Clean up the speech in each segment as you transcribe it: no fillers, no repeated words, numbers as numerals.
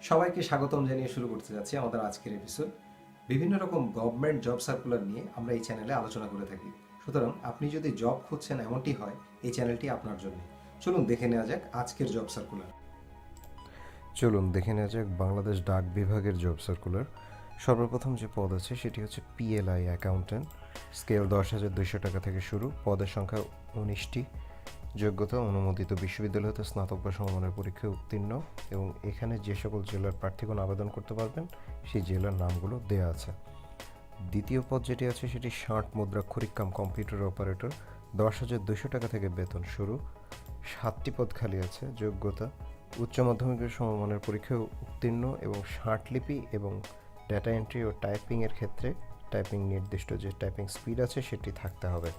সবাইকে স্বাগতম জানিয়ে শুরু করতে যাচ্ছি আমাদের আজকের এপিসোড। বিভিন্ন রকম গভর্নমেন্ট জব সার্কুলার নিয়ে আমরা এই চ্যানেলে আলোচনা করে থাকি। সুতরাং আপনি যদি জব খুঁজছেন এমনটি হয়, এই চ্যানেলটি আপনার জন্য। চলুন দেখে নেওয়া যাক আজকের জব সার্কুলার। বাংলাদেশ ডাক বিভাগের জব সার্কুলার। সর্বপ্রথম যে পদ আছে সেটি হচ্ছে পিএলআই অ্যাকাউন্ট্যান্ট। স্কেল 10,200 টাকা থেকে শুরু। পদের সংখ্যা 19টি। যোগ্যতা অনুমোদিত বিশ্ববিদ্যালয় হতে স্নাতক বা সমমানের পরীক্ষায় উত্তীর্ণ, এবং এখানে যে সকল জেলার প্রার্থীগণ আবেদন করতে পারবেন সেই জেলার নামগুলো দেয়া আছে। দ্বিতীয় পদ যেটি আছে সেটি 60 মুদ্রাক্ষরিক কাম কম্পিউটার অপারেটর। 10,200 টাকা থেকে বেতন শুরু। 7টি পদ খালি আছে। যোগ্যতা উচ্চ মাধ্যমিকের সমমানের পরীক্ষায় উত্তীর্ণ এবং 60 লিপি এবং ডেটা এন্ট্রি ও টাইপিংয়ের ক্ষেত্রে টাইপিং নির্দিষ্ট যে টাইপিং স্পিড আছে সেটি থাকতে হবে।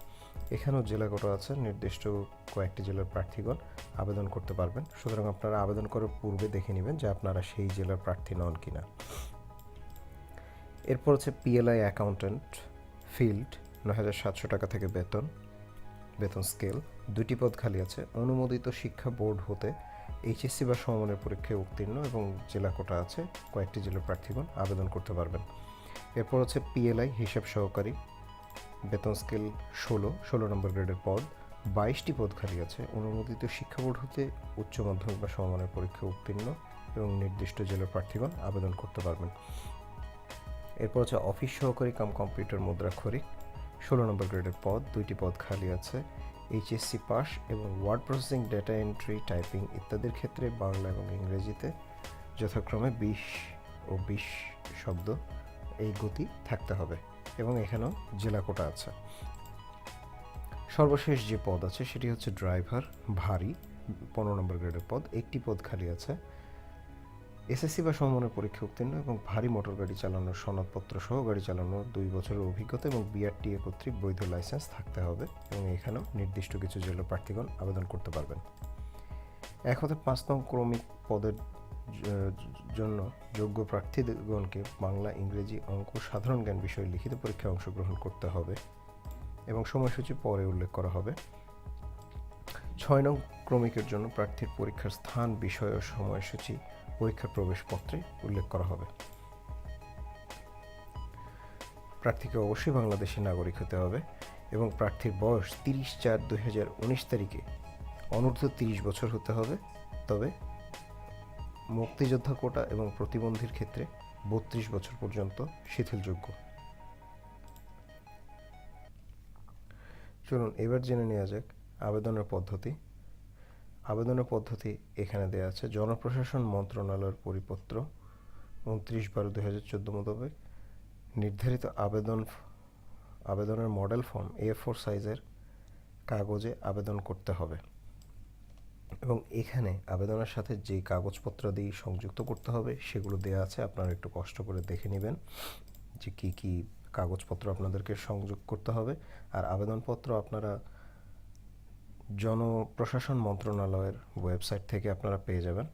এখানেও জেলা কোটা আছে। নির্দিষ্ট কয়েকটি জেলার প্রার্থীগণ আবেদন করতে পারবেন। সুতরাং আপনারা আবেদন করার পূর্বে দেখে নেবেন যে আপনারা সেই জেলার প্রার্থী নন কিনা। এরপর হচ্ছে পিএলআই অ্যাকাউন্ট্যান্ট ফিল্ড। 9,700 টাকা থেকে বেতন স্কেল। 2টি পদ খালি আছে। অনুমোদিত শিক্ষা বোর্ড হতে এইচএসসি বা সমমানের পরীক্ষায় উত্তীর্ণ এবং জেলা কোটা আছে। কয়েকটি জেলার প্রার্থীগণ আবেদন করতে পারবেন। এরপর হচ্ছে পিএলআই হিসাব সহকারী। বেতন স্কেল 16 নম্বর গ্রেডের পদ। 22টি পদ খালি আছে। অনুমোদিত শিক্ষা বোর্ড হতে উচ্চ মাধ্যমিক বা সমমানের পরীক্ষায় উত্তীর্ণ এবং নির্দিষ্ট জেলার প্রার্থীগণ আবেদন করতে পারবেন। এরপর হচ্ছে অফিস সহকারী কাম কম্পিউটার মুদ্রাক্ষরিক। 16 নম্বর গ্রেডের পদ। 2টি পদ খালি আছে। এইচএসসি পাস এবং word processing, data entry, typing ইত্যাদির ক্ষেত্রে বাংলা এবং ইংরেজিতে যথাক্রমে 20 ও 20 শব্দ এই গতি থাকতে হবে, এবং এখানেও জেলা কোটা আছে। সর্বশেষ যে পদ আছে সেটি হচ্ছে ড্রাইভার ভারী। 15 নম্বর গ্রেডের পদ। 1টি পদ খালি আছে। এসএসসি বা সমমানের পরীক্ষা উত্তীর্ণ এবং ভারী মোটর গাড়ি চালানোর সনদপত্র সহ গাড়ি চালানোর 2 বছরের অভিজ্ঞতা এবং বিআরটিএ কর্তৃক বৈধ লাইসেন্স থাকতে হবে, এবং এখানেও নির্দিষ্ট কিছু জেলার প্রার্থীগণ আবেদন করতে পারবেন। 1 হতে 5 নং ক্রমিক পদের জন্য যোগ্য প্রার্থীগণকে বাংলা, ইংরেজি, অঙ্ক, সাধারণ জ্ঞান বিষয়ে লিখিত পরীক্ষায় অংশগ্রহণ করতে হবে এবং সময়সূচি পরে উল্লেখ করা হবে। 6 নং ক্রমিকের জন্য প্রার্থীর পরীক্ষার স্থান, বিষয় ও সময়সূচি পরীক্ষার প্রবেশপত্রে উল্লেখ করা হবে। প্রার্থীকে অবশ্যই বাংলাদেশী নাগরিক হতে হবে এবং প্রার্থীর বয়স 30/4/2019 তারিখে অনূর্ধ্ব 30 বছর হতে হবে। তবে মুক্তিযোদ্ধা কোটা এবং প্রতিবন্ধীর ক্ষেত্রে 32 বছর পর্যন্ত শিথিলযোগ্য। চলুন এবার জেনে নেওয়া যাক আবেদনের পদ্ধতি। এখানে দেওয়া আছে। জনপ্রশাসন মন্ত্রণালয়ের পরিপত্র 29/12/2014 মোতাবেক নির্ধারিত আবেদনের মডেল ফর্ম A4 সাইজের কাগজে আবেদন করতে হবে, এবং এখানে আবেদনের সাথে যে কাগজপত্রাদি সংযুক্ত করতে হবে সেগুলো দেওয়া আছে। আপনারা একটু কষ্ট করে দেখে নেবেন যে কী কী কাগজপত্র আপনাদেরকে সংযোগ করতে হবে। আর আবেদনপত্র আপনারা জনপ্রশাসন মন্ত্রণালয়ের ওয়েবসাইট থেকে আপনারা পেয়ে যাবেন।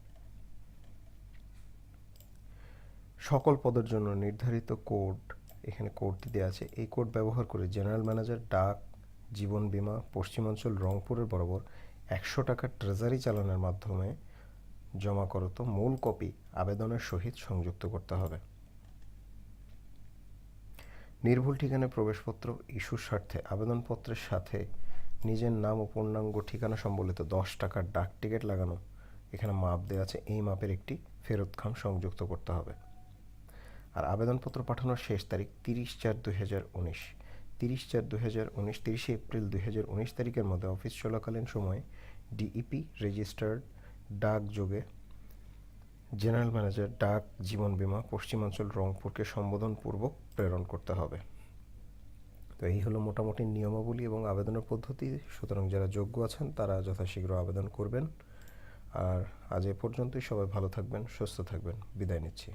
সকল পদের জন্য নির্ধারিত কোড, এখানে কোডটি দেওয়া আছে। এই কোড ব্যবহার করে জেনারেল ম্যানেজার, ডাক, জীবন বীমা, পশ্চিমাঞ্চল, রংপুরের বরাবর 100 টাকা ট্রেজারি চালানের মাধ্যমে জমা করত মূল কপি আবেদনের সহিত সংযুক্ত করতে হবে। নির্ভুল ঠিকানায় প্রবেশপত্র ইস্যুর স্বার্থে আবেদনপত্রের সাথে নিজের নাম ও পূর্ণাঙ্গ ঠিকানা সম্বলিত 10 টাকার ডাক টিকিট লাগানো, এখানে মাপ দেওয়া আছে, এই মাপের একটি ফেরত খাম সংযুক্ত করতে হবে। আর আবেদনপত্র পাঠানোর শেষ তারিখ 30/4/2019। 30/4/2019 এপ্রিল 2019 তারিখের মধ্যে অফিস চলাকালীন সময়ে ডিইপি রেজিস্টার্ড ডাকযোগে জেনারেল ম্যানেজার, ডাক, জীবন বীমা, পশ্চিমাঞ্চল, রংপুরকে সম্বোধনপূর্বক প্রেরণ করতে হবে। তো এই হলো মোটামুটি নিয়মাবলী এবং আবেদনের পদ্ধতি। সুতরাং যারা যোগ্য আছেন তারা যথাশীঘ্র আবেদন করবেন। আর আজ এ পর্যন্তই। সবাই ভালো থাকবেন, সুস্থ থাকবেন। বিদায় নিচ্ছি।